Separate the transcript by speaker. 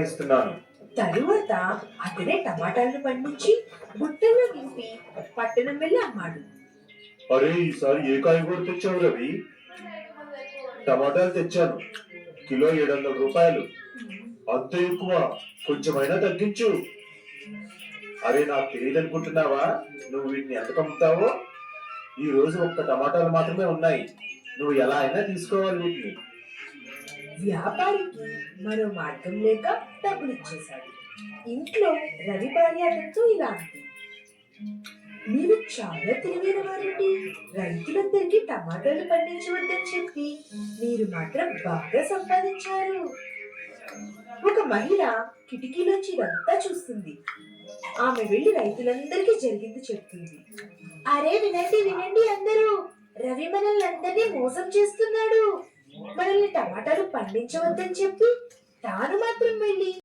Speaker 1: ఇస్తున్నాను.
Speaker 2: తరువాత అతనే టమాటాలను పండించి బుట్టల్లో నింపి పట్టణం వెళ్ళి అమ్మాడు.
Speaker 1: అరే, ఈసారి ఏ కాయగూర తెచ్చావు రవి? టమాటాలు తెచ్చాను, కిలో 700 రూపాయలు. అంత ఎక్కువ, కొంచెమైనా తగ్గించు. అరే, నాకు తెలియదు అనుకుంటున్నావా? నువ్వు వీటిని ఎంత అమ్ముతావో? ఈ రోజు ఒక్క టమాటాలు మాత్రమే ఉన్నాయి, నువ్వు ఎలా అయినా తీసుకోవాలి వీటిని.
Speaker 2: వ్యాపారికి మరో మార్గం లేక డబ్బులు ఇచ్చేశాడు. ఇంట్లో రవి భార్య అతనితో ఇలా అంది, మీరు చాలా తెలివైన వారండి. రైతులందరికీ టమాటాలు పండించవద్దని చెప్పి మీరు మాత్రం బాగా సంపాదించారు. ఒక మహిళ కిటికీలోంచి ఇదంతా చూస్తుంది. ఆమె వెళ్లి రైతులందరికీ జరిగింది చెప్తుంది. అరే, వినండి వినండి అందరూ, రవి మనల్ని అందరినీ మోసం చేస్తున్నాడు. మనల్ని టమాటాలు పండించవద్దని చెప్పి తాను మాత్రం వెళ్ళి